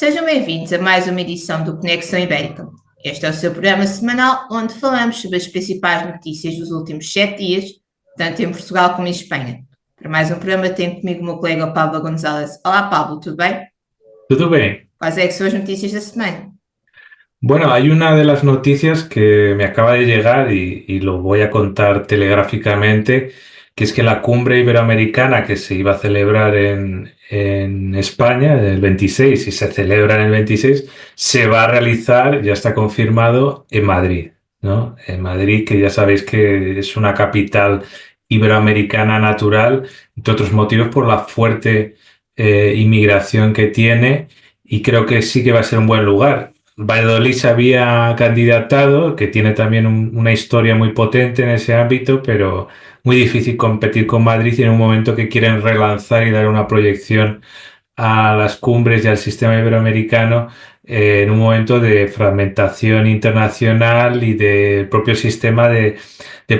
Sejam bem-vindos a mais uma edição do Conexão Ibérica. Este é o seu programa semanal onde falamos sobre as principais notícias dos últimos 7 dias, tanto em Portugal como em Espanha. Para mais um programa tenho comigo o meu colega Pablo González. Olá Pablo, tudo bem? Todo bien. Quais é que são as notícias da semana? Bueno, hay una de las noticias que me acaba de llegar y lo voy a contar telegráficamente, que es que la cumbre iberoamericana que se iba a celebrar en España el 26 y se celebra en el 26, se va a realizar, ya está confirmado, en Madrid, ¿no? En Madrid, que ya sabéis que es una capital iberoamericana natural, entre otros motivos por la fuerte inmigración que tiene, y creo que sí que va a ser un buen lugar. Valladolid se había candidatado, que tiene también una historia muy potente en ese ámbito, pero muy difícil competir con Madrid y en un momento que quieren relanzar y dar una proyección a las cumbres y al sistema iberoamericano, en un momento de fragmentación internacional y del propio sistema de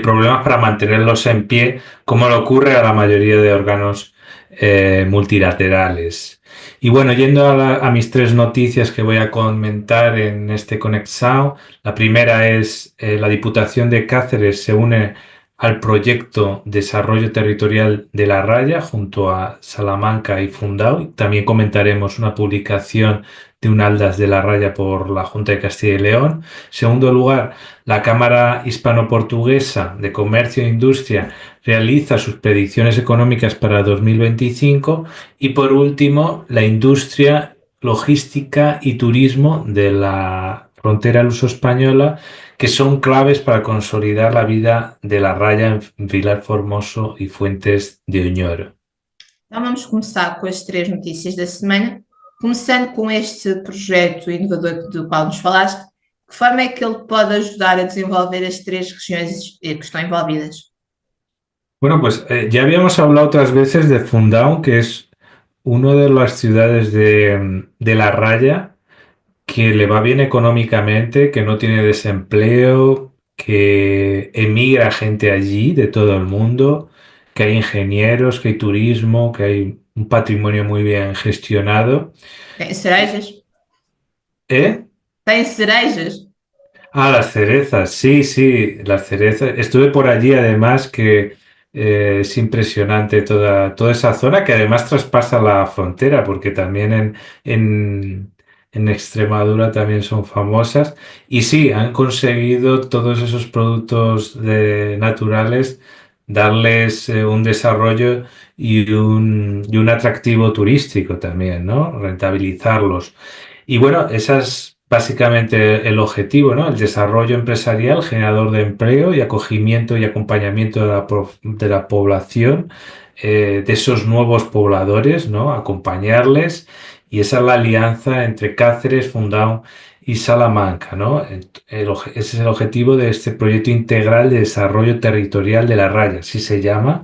problemas para mantenerlos en pie, como le ocurre a la mayoría de órganos multilaterales. Y bueno, yendo a mis tres noticias que voy a comentar en este Conexão, la primera es la Diputación de Cáceres se une al proyecto Desarrollo Territorial de La Raya junto a Salamanca y Fundao. También comentaremos una publicación de un Aldas de La Raya por la Junta de Castilla y León. Segundo lugar, la Cámara Hispano-Portuguesa de Comercio e Industria realiza sus predicciones económicas para 2025. Y por último, la industria, logística y turismo de la frontera luso-española, que son claves para consolidar la vida de La Raya en Vilar Formoso y Fuentes de Oñoro. Então vamos começar com as três notícias da semana, começando com este projeto inovador do qual nos falaste. De que forma é que ele pode ajudar a desenvolver as três regiões que estão envolvidas? Bueno, pues ya habíamos hablado otras veces de Fundão, que es una de las ciudades de La Raya, que le va bien económicamente, que no tiene desempleo, que emigra gente allí de todo el mundo, que hay ingenieros, que hay turismo, que hay un patrimonio muy bien gestionado. Tem cerejas? ¿Eh? Tem cerejas? Ah, las cerezas, sí, sí, las cerezas. Estuve por allí además, que es impresionante toda esa zona, que además traspasa la frontera, porque también en Extremadura también son famosas. Y sí, han conseguido todos esos productos naturales darles un desarrollo y un atractivo turístico también, ¿no? Rentabilizarlos. Y bueno, esa es básicamente el objetivo, ¿no? El desarrollo empresarial, generador de empleo y acogimiento y acompañamiento de la población, de esos nuevos pobladores, ¿no? Acompañarles. Y esa es la alianza entre Cáceres, Fundão y Salamanca, ¿no? Ese es el objetivo de este proyecto integral de desarrollo territorial de La Raya, así se llama,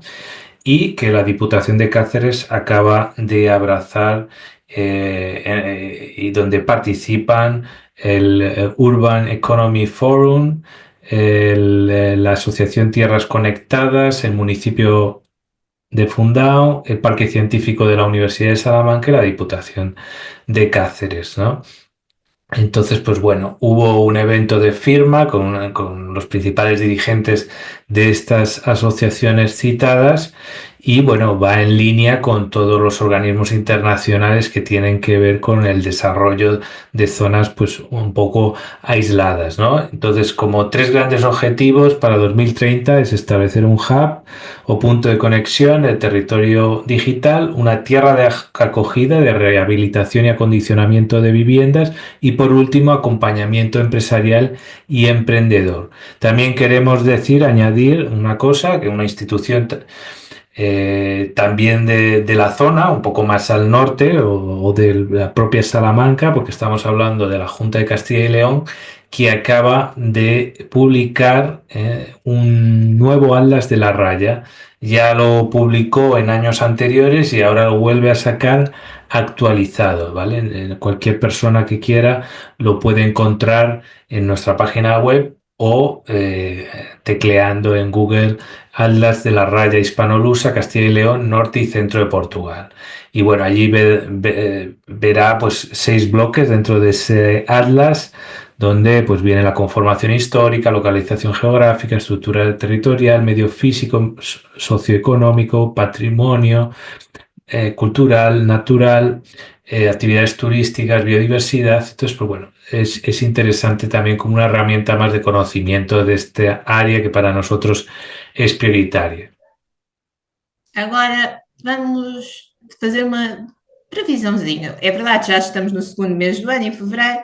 y que la Diputación de Cáceres acaba de abrazar, y donde participan el Urban Economy Forum, la Asociación Tierras Conectadas, el municipio de Fundão, el Parque Científico de la Universidad de Salamanca y la Diputación de Cáceres, ¿no? Entonces, pues bueno, hubo un evento de firma con los principales dirigentes de estas asociaciones citadas y bueno, va en línea con todos los organismos internacionales que tienen que ver con el desarrollo de zonas pues un poco aisladas, ¿no? Entonces, como tres grandes objetivos para 2030 es establecer un hub o punto de conexión del territorio digital, una tierra de acogida, de rehabilitación y acondicionamiento de viviendas y por último acompañamiento empresarial y emprendedor. También queremos añadir una cosa, que una institución también de la zona, un poco más al norte o de la propia Salamanca, porque estamos hablando de la Junta de Castilla y León, que acaba de publicar un nuevo Atlas de La Raya. Ya lo publicó en años anteriores y ahora lo vuelve a sacar actualizado, ¿vale? Cualquier persona que quiera lo puede encontrar en nuestra página web o tecleando en Google Atlas de la raya hispanolusa, Castilla y León, norte y centro de Portugal. Y bueno, allí verá pues 6 bloques dentro de ese atlas donde pues viene la conformación histórica, localización geográfica, estructura territorial, medio físico, socioeconómico, patrimonio, cultural, natural, actividades turísticas, biodiversidad. Entonces, pues bueno, es interesante también como una herramienta más de conocimiento de esta área que para nosotros es prioritaria. Agora vamos fazer uma previsãozinha. É verdade, já estamos no segundo mês do ano, em fevereiro,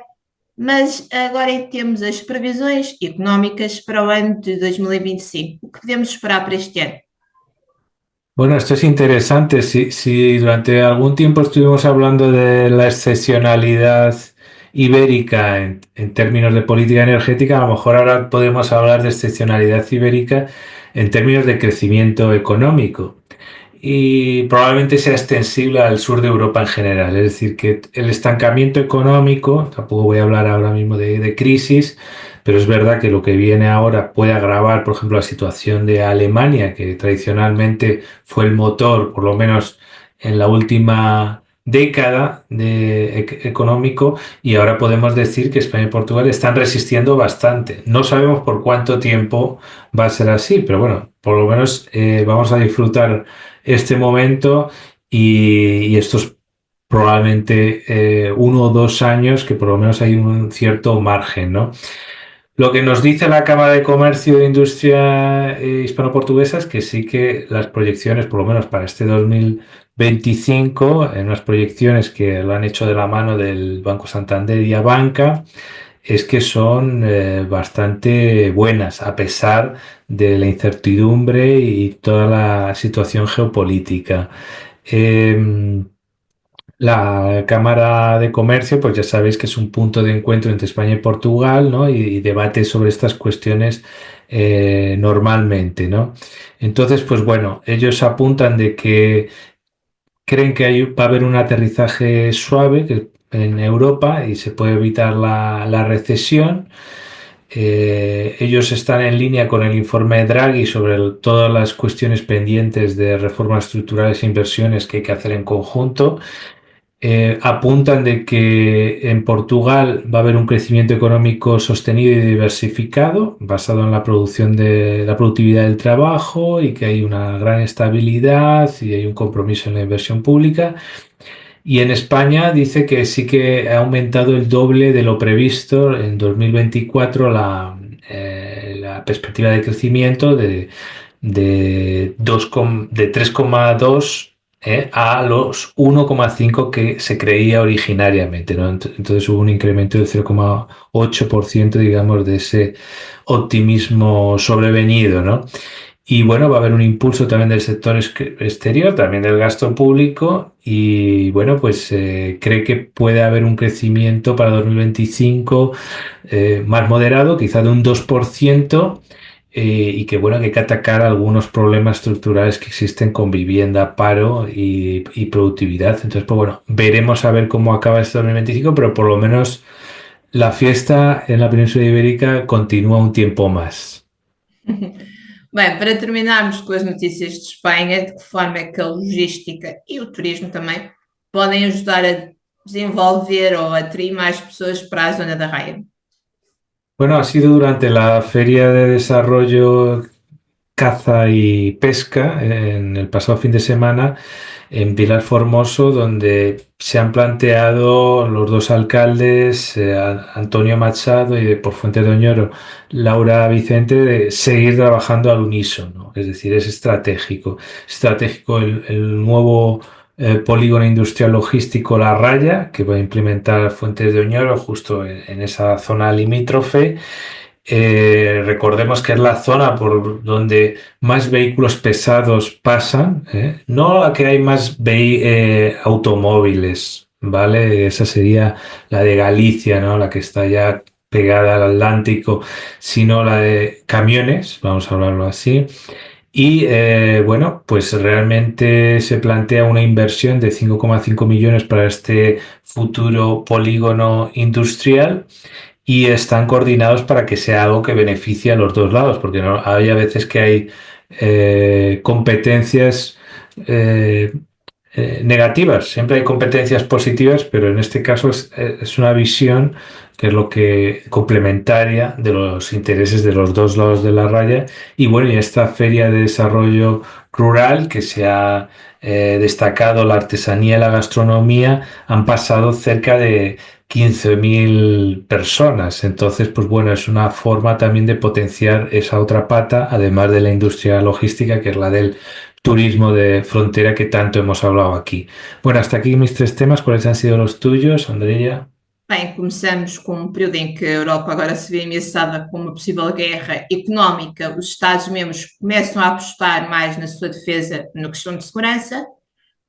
mas agora temos as previsões económicas para o ano de 2025. O que podemos esperar para este ano? Bueno, esto es interesante. Si durante algún tiempo estuvimos hablando de la excepcionalidad ibérica en términos de política energética, a lo mejor ahora podemos hablar de excepcionalidad ibérica en términos de crecimiento económico. Y probablemente sea extensible al sur de Europa en general. Es decir, que el estancamiento económico, tampoco voy a hablar ahora mismo de crisis, pero es verdad que lo que viene ahora puede agravar, por ejemplo, la situación de Alemania, que tradicionalmente fue el motor, por lo menos en la última década económico, y ahora podemos decir que España y Portugal están resistiendo bastante. No sabemos por cuánto tiempo va a ser así, pero bueno, por lo menos vamos a disfrutar este momento y estos probablemente 1 o 2 años que por lo menos hay un cierto margen, ¿no? Lo que nos dice la Cámara de Comercio e Industria hispano-portuguesa es que sí que las proyecciones, por lo menos para este 2025, en unas proyecciones que lo han hecho de la mano del Banco Santander y Abanca, es que son bastante buenas, a pesar de la incertidumbre y toda la situación geopolítica. Eh, la Cámara de Comercio, pues ya sabéis que es un punto de encuentro entre España y Portugal, ¿no? Y debate sobre estas cuestiones normalmente, ¿no? Entonces, pues bueno, ellos apuntan de que creen que va a haber un aterrizaje suave en Europa y se puede evitar la recesión. Ellos están en línea con el informe Draghi sobre todas las cuestiones pendientes de reformas estructurales e inversiones que hay que hacer en conjunto. Apuntan de que en Portugal va a haber un crecimiento económico sostenido y diversificado, basado en la producción de la productividad del trabajo, y que hay una gran estabilidad y hay un compromiso en la inversión pública. Y en España dice que sí que ha aumentado el doble de lo previsto en 2024 la perspectiva de crecimiento de 3,2 a los 1,5 que se creía originariamente, ¿no? Entonces hubo un incremento del 0,8%, digamos, de ese optimismo sobrevenido, ¿no? Y bueno, va a haber un impulso también del sector exterior, también del gasto público, y bueno, pues cree que puede haber un crecimiento para 2025 más moderado, quizá de un 2%, y que bueno, que hay que atacar algunos problemas estructurales que existen con vivienda, paro y productividad. Entonces, pues bueno, veremos a ver cómo acaba este 2025, pero por lo menos la fiesta en la península ibérica continúa un tiempo más. Bem, para terminarmos com as notícias de Espanha, de que forma é que a logística e o turismo também podem ajudar a desenvolver ou atrair mais pessoas para a zona da Raia? Bueno, ha sido durante la Feria de Desarrollo Caza y Pesca en el pasado fin de semana en Pilar Formoso, donde se han planteado los dos alcaldes, Antonio Machado y de por Fuente de Oñoro, Laura Vicente, de seguir trabajando al unísono. Es decir, es estratégico el nuevo polígono industrial logístico La Raya, que va a implementar Fuentes de Oñoro justo en esa zona limítrofe. Recordemos que es la zona por donde más vehículos pesados pasan, no la que hay más automóviles, ¿vale? Esa sería la de Galicia, ¿no? La que está ya pegada al Atlántico, sino la de camiones, vamos a hablarlo así. Y bueno, pues realmente se plantea una inversión de 5,5 millones para este futuro polígono industrial. y están coordinados para que sea algo que beneficie a los dos lados, porque no, hay a veces que hay competencias eh, negativas, siempre hay competencias positivas, pero en este caso es una visión que es lo que complementaria de los intereses de los dos lados de la raya. Y bueno, y esta feria de desarrollo rural que se ha destacado la artesanía y la gastronomía, han pasado cerca de 15.000 personas. Entonces, pues bueno, es una forma también de potenciar esa otra pata, además de la industria logística, que es la del turismo de frontera que tanto hemos hablado aquí. Bueno, hasta aquí mis tres temas. ¿Cuáles han sido los tuyos, Andrea? Bem, começamos com um período em que a Europa agora se vê ameaçada com uma possível guerra económica. Os Estados-membros começam a apostar mais na sua defesa na questão de segurança.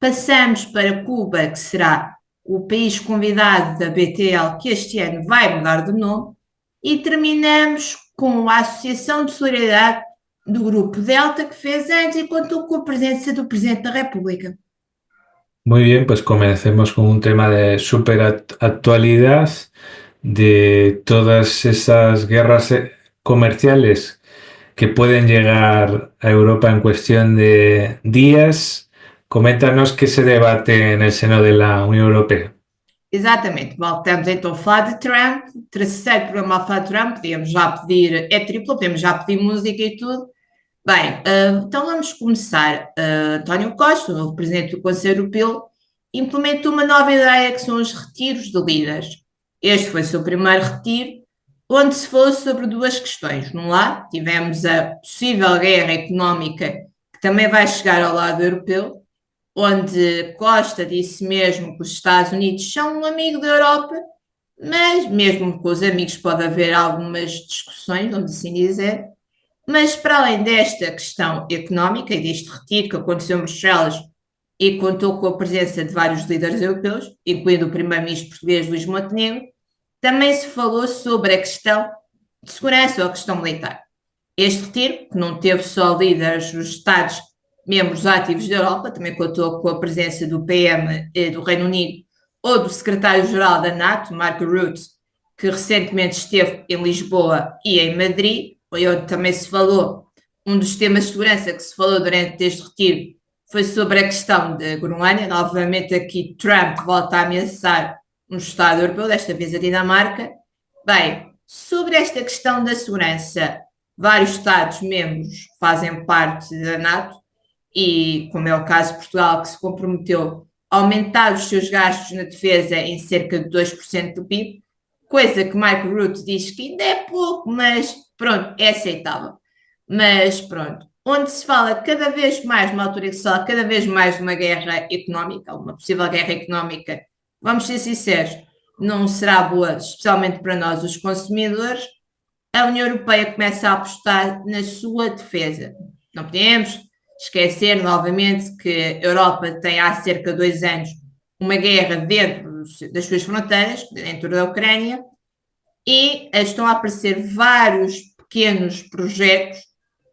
Passamos para Cuba, que será o país convidado da BTL, que este ano vai mudar de nome. E terminamos com a Associação de Solidariedade do Grupo Delta, que fez antes e contou com a presença do Presidente da República. Muy bien, pues comencemos con un tema de súper actualidad, de todas esas guerras comerciales que pueden llegar a Europa en cuestión de días. Coméntanos qué se debate en el seno de la Unión Europea. Exatamente, voltamos então a falar de Trump, terceiro programa a falar de Trump, podíamos já pedir, é triplo, podemos já pedir música e tudo. Bem, então vamos começar. António Costa, o novo presidente do Conselho Europeu, implementou uma nova ideia que são os retiros de líderes. Este foi o seu primeiro retiro, onde se falou sobre duas questões. Num lado, tivemos a possível guerra económica, que também vai chegar ao lado europeu, onde Costa disse mesmo que os Estados Unidos são um amigo da Europa, mas mesmo com os amigos pode haver algumas discussões, vamos assim dizer. Mas para além desta questão económica e deste retiro que aconteceu em Bruxelas e contou com a presença de vários líderes europeus, incluindo o primeiro-ministro português Luís Montenegro, também se falou sobre a questão de segurança ou a questão militar. Este retiro, que não teve só líderes dos Estados membros ativos da Europa, também contou com a presença do PM do Reino Unido ou do secretário-geral da NATO, Mark Rutte, que recentemente esteve em Lisboa e em Madrid, onde também se falou, um dos temas de segurança que se falou durante este retiro foi sobre a questão da Groenlândia. Novamente aqui Trump volta a ameaçar um Estado europeu, desta vez a Dinamarca. Bem, sobre esta questão da segurança, vários Estados-membros fazem parte da NATO e, como é o caso de Portugal, que se comprometeu a aumentar os seus gastos na defesa em cerca de 2% do PIB, coisa que Mike Rutte diz que ainda é pouco, mas pronto, é aceitável. Mas pronto, onde se fala cada vez mais, numa altura que se fala cada vez mais de uma guerra económica, uma possível guerra económica, vamos ser sinceros, não será boa, especialmente para nós, os consumidores. A União Europeia começa a apostar na sua defesa. Não podemos esquecer novamente que a Europa tem há cerca de 2 anos uma guerra dentro das suas fronteiras, dentro da Ucrânia, e estão a aparecer vários pequenos projetos,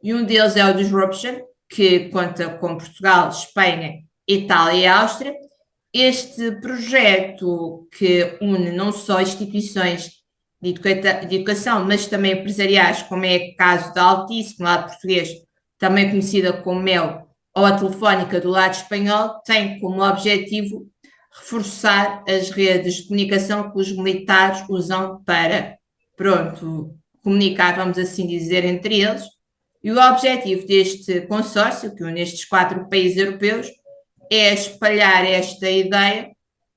e um deles é o Disruption, que conta com Portugal, Espanha, Itália e Áustria. Este projeto que une não só instituições de educação, mas também empresariais, como é o caso da Altice, no lado português, também conhecida como MEL, ou a Telefónica do lado espanhol, tem como objetivo reforçar as redes de comunicação que os militares usam para, pronto, comunicar, vamos assim dizer, entre eles. E o objetivo deste consórcio, que une estes 4 países europeus, é espalhar esta ideia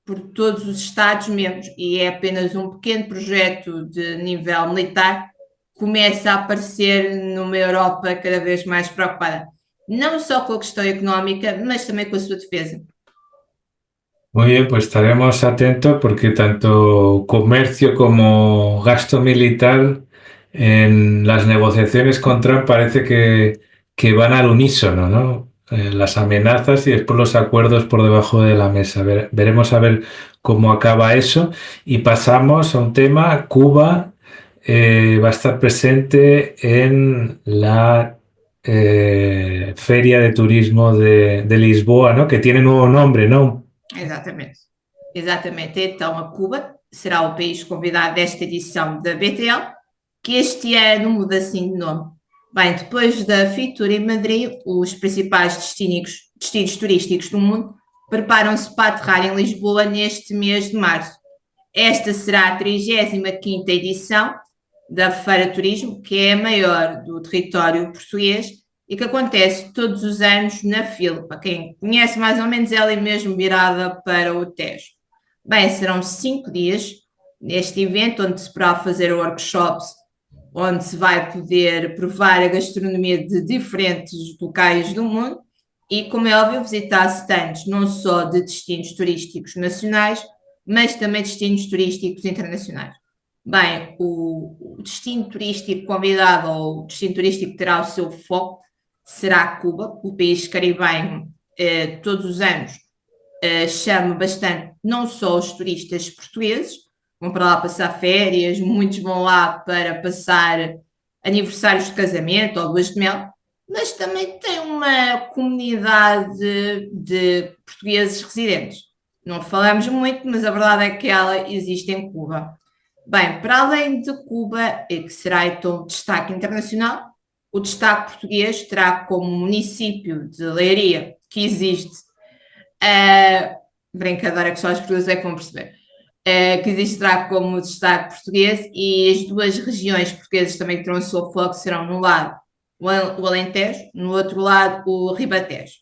por todos os Estados-membros, e é apenas um pequeno projeto de nível militar que começa a aparecer numa Europa cada vez mais preocupada, não só com a questão económica, mas também com a sua defesa. Muy bien, pues estaremos atentos porque tanto comercio como gasto militar en las negociaciones con Trump parece que van al unísono, ¿no? Las amenazas y después los acuerdos por debajo de la mesa. Veremos a ver cómo acaba eso. Y pasamos a un tema, Cuba va a estar presente en la Feria de Turismo de Lisboa, ¿no? Que tiene nuevo nombre, ¿no? Exatamente. Exatamente. Então, a Cuba, será o país convidado desta edição da BTL, que este ano muda assim de nome. Bem, depois da Fitur em Madrid, os principais destinos turísticos do mundo preparam-se para aterrar em Lisboa neste mês de março. Esta será a 35ª edição da Feira Turismo, que é a maior do território português e que acontece todos os anos na FIL. Para quem conhece mais ou menos, ela é mesmo virada para o Tejo. Bem, serão 5 dias neste evento, onde se poderá fazer workshops, onde se vai poder provar a gastronomia de diferentes locais do mundo e, como é óbvio, visitar stands não só de destinos turísticos nacionais, mas também destinos turísticos internacionais. Bem, o destino turístico convidado ou o destino turístico que terá o seu foco será Cuba, o país caribenho, todos os anos chama bastante não só os turistas portugueses, vão para lá passar férias, muitos vão lá para passar aniversários de casamento ou luas de mel, mas também tem uma comunidade de portugueses residentes. Não falamos muito, mas a verdade é que ela existe em Cuba. Bem, para além de Cuba, que será então destaque internacional, o destaque português terá como município de Leiria, que existe, brincadeira que só os portugueses é que vão perceber, que existirá como destaque português, e as duas regiões portuguesas também terão o seu foco, serão no lado o Alentejo, no outro lado o Ribatejo.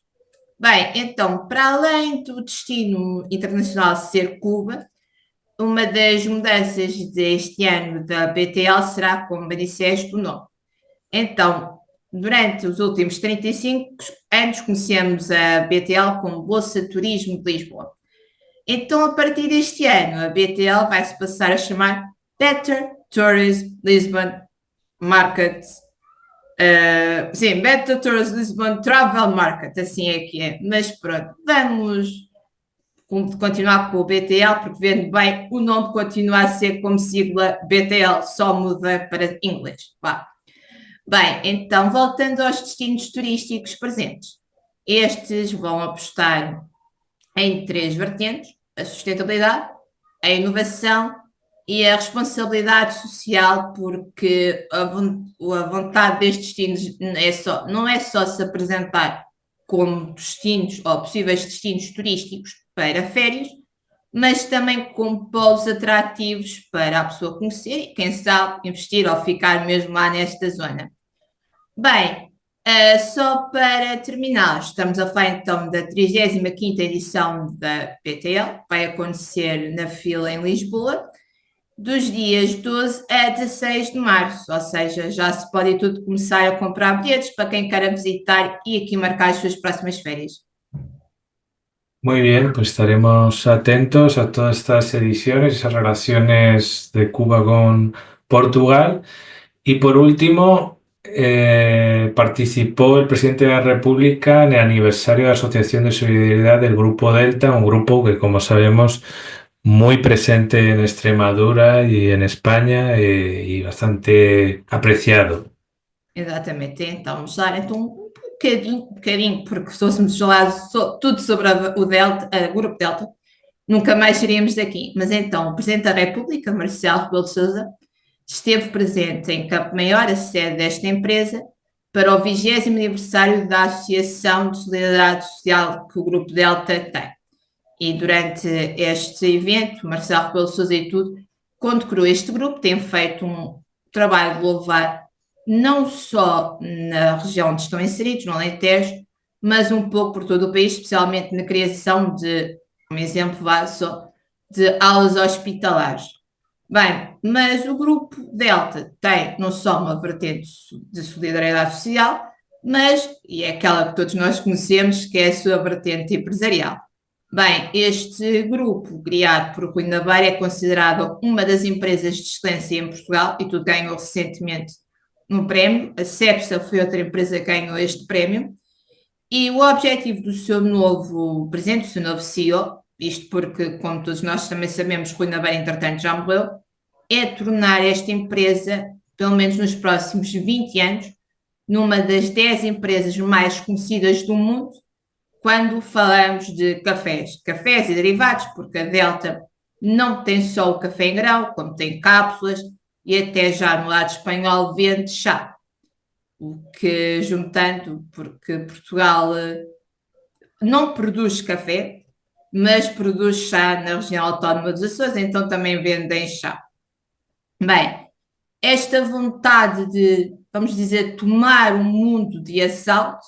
Bem, então, para além do destino internacional ser Cuba, uma das mudanças deste ano da BTL será, como bem disseste, o nome. Então, durante os últimos 35 anos, conhecemos a BTL como Bolsa Turismo de Lisboa. Então, a partir deste ano, a BTL vai se passar a chamar Better Tourism Lisbon Market. Sim, Better Tourism Lisbon Travel Market, assim é que é. Mas pronto, vamos continuar com o BTL, porque vendo bem, o nome continua a ser como sigla BTL, só muda para inglês. Vá. Bem, então, voltando aos destinos turísticos presentes. Estes vão apostar em 3 vertentes: a sustentabilidade, a inovação e a responsabilidade social, porque a vontade destes destinos não é só se apresentar como destinos ou possíveis destinos turísticos para férias, mas também como polos atrativos para a pessoa conhecer e, quem sabe, investir ou ficar mesmo lá nesta zona. Bem, só para terminar, estamos a falar então da 35ª edição da PTL, vai acontecer na Fila em Lisboa, dos dias 12 a 16 de março, ou seja, já se pode tudo começar a comprar bilhetes para quem queira visitar e aqui marcar as suas próximas férias. Muy bien, pues estaremos atentos a todas estas ediciones, esas relaciones de Cuba con Portugal. Y por último, participó el presidente de la República en el aniversario de la Asociación de Solidaridad del Grupo Delta, un grupo que, como sabemos, muy presente en Extremadura y en España y bastante apreciado. Exatamente, então, usar então um bocadinho, porque se fôssemos falar tudo sobre o Delta, o Grupo Delta, nunca mais seríamos daqui. Mas então, o Presidente da República, Marcelo Rebelo de Sousa, esteve presente em Campo Maior, a sede desta empresa, para o 20º aniversário da Associação de Solidariedade Social que o Grupo Delta tem. E durante este evento, Marcelo Rebelo de Sousa e tudo, condecorou este grupo, tem feito um trabalho de louvar não só na região onde estão inseridos, no Alentejo, mas um pouco por todo o país, especialmente na criação de, um exemplo só, de aulas hospitalares. Bem, mas o Grupo Delta tem não só uma vertente de solidariedade social, mas, e é aquela que todos nós conhecemos, que é a sua vertente empresarial. Bem, este grupo, criado por Rui Naveiro, é considerado uma das empresas de excelência em Portugal e tudo ganhou recentemente um prémio. A Cepsa foi outra empresa que ganhou este prémio. E o objetivo do seu novo presidente, do seu novo CEO, isto porque, como todos nós também sabemos, Rui Naveiro, entretanto, já morreu, é tornar esta empresa, pelo menos nos próximos 20 anos, numa das 10 empresas mais conhecidas do mundo quando falamos de cafés e derivados, porque a Delta não tem só o café em grão, como tem cápsulas e até já no lado espanhol vende chá. O que juntando, porque Portugal não produz café, mas produz chá na região autónoma dos Açores, então também vendem chá. Bem, esta vontade de, vamos dizer, tomar o mundo de assalto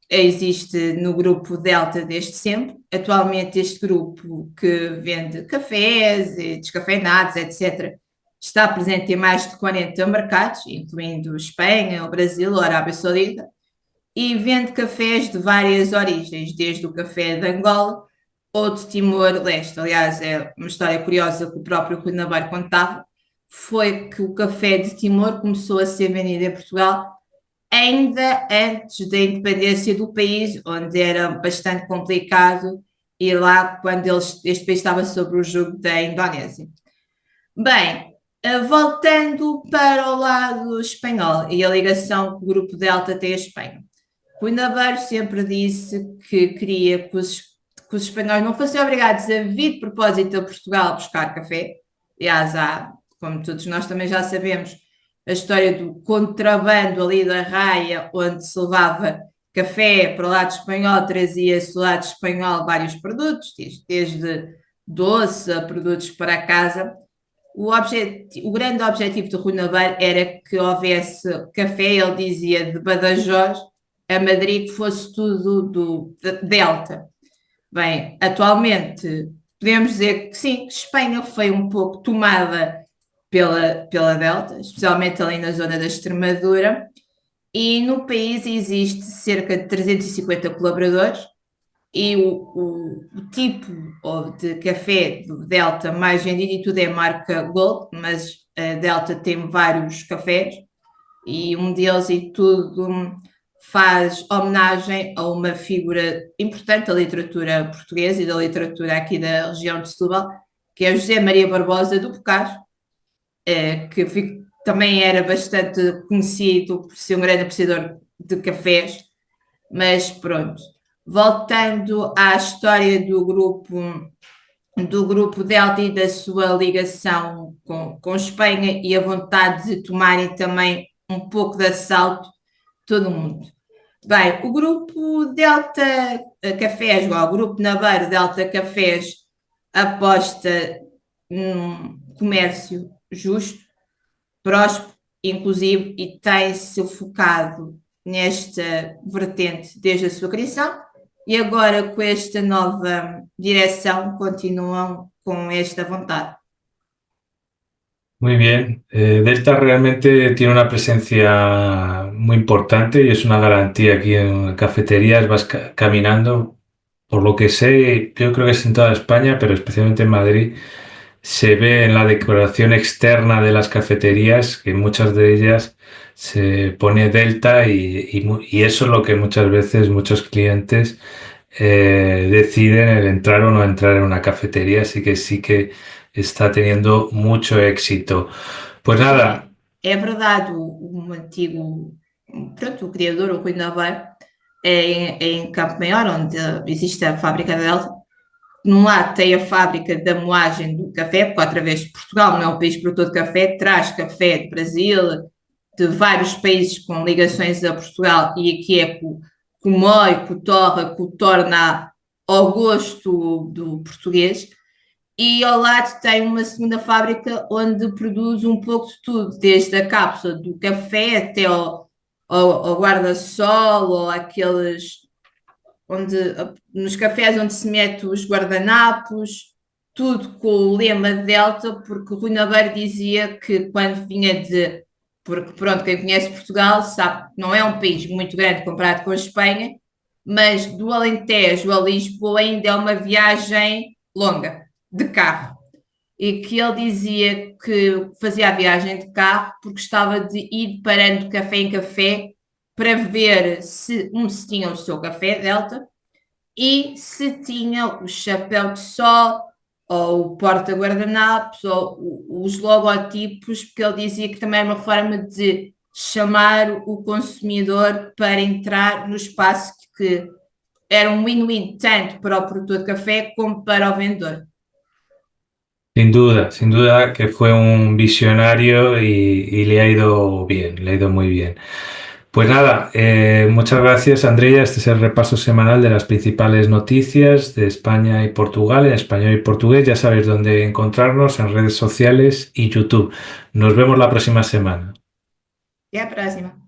existe no grupo Delta desde sempre. Atualmente, este grupo que vende cafés e descafeinados, etc., está presente em mais de 40 mercados, incluindo Espanha, o Brasil, a Arábia Saudita, e vende cafés de várias origens, desde o café de Angola ou de Timor-Leste. Aliás, é uma história curiosa que o próprio Rui Navarro contava, foi que o café de Timor começou a ser vendido em Portugal ainda antes da independência do país, onde era bastante complicado ir lá quando este país estava sob o jugo da Indonésia. Bem, voltando para o lado espanhol e a ligação que o Grupo Delta tem à Espanha. Rui Navarro sempre disse que queria que os espanhóis não fossem obrigados a vir de propósito a Portugal buscar café. Aliás, como todos nós também já sabemos, a história do contrabando ali da Raia, onde se levava café para o lado espanhol, trazia-se do lado espanhol vários produtos, desde doce a produtos para casa. O grande objetivo de Rui Navarro era que houvesse café, ele dizia, de Badajoz a Madrid, que fosse tudo do Delta. Bem, atualmente podemos dizer que sim, Espanha foi um pouco tomada pela Delta, especialmente ali na zona da Extremadura, e no país existe cerca de 350 colaboradores, e o tipo de café do Delta mais vendido e tudo é marca Gold, mas a Delta tem vários cafés e um deles e tudo faz homenagem a uma figura importante da literatura portuguesa e da literatura aqui da região de Setúbal, que é José Maria Barbosa do Bocage, que também era bastante conhecido por ser um grande apreciador de cafés, mas pronto. Voltando à história do grupo Delta e da sua ligação com Espanha e a vontade de tomarem também um pouco de assalto todo o mundo. Bem, o grupo Delta Cafés, o grupo Navarro Delta Cafés, aposta num comércio justo, próspero, inclusivo e tem-se focado nesta vertente desde a sua criação e agora com esta nova direção continuam con esta vontade. Muy bien. Delta realmente tiene una presencia muy importante y es una garantía aquí en cafeterías. Vas caminando, por lo que sé, yo creo que es en toda España, pero especialmente en Madrid, se ve en la decoración externa de las cafeterías que en muchas de ellas se pone Delta y eso es lo que muchas veces muchos clientes deciden el entrar o no entrar en una cafetería, así que sí que está teniendo mucho éxito. Pues nada. É verdade, o antigo, pronto, o criador, o Rui Navarro, em Campo Maior, onde existe a fábrica da Delta. Num lado tem a fábrica da moagem do café, porque outra vez Portugal não é um país produtor de café, traz café do Brasil, de vários países com ligações a Portugal, e aqui é com o moe, com o torra, com o torna ao gosto do português. E ao lado tem uma segunda fábrica onde produz um pouco de tudo, desde a cápsula do café até ao guarda-sol, ou aqueles nos cafés onde se mete os guardanapos, tudo com o lema Delta, porque o Rui Navarro dizia que quando vinha porque pronto, quem conhece Portugal sabe que não é um país muito grande comparado com a Espanha, mas do Alentejo a Lisboa ainda é uma viagem longa, de carro. E que ele dizia que fazia a viagem de carro porque gostava de ir parando de café em café para ver se tinha o seu café Delta e se tinha o chapéu de sol ou o porta-guardanapos ou os logotipos, porque ele dizia que também era uma forma de chamar o consumidor para entrar no espaço que era um win-win tanto para o produtor de café como para o vendedor. Sin duda que fue un visionario y le ha ido bien, le ha ido muy bien. Pues nada, muchas gracias, Andrea. Este es el repaso semanal de las principales noticias de España y Portugal, en español y portugués. Ya sabéis dónde encontrarnos en redes sociales y YouTube. Nos vemos la próxima semana. Até a próxima.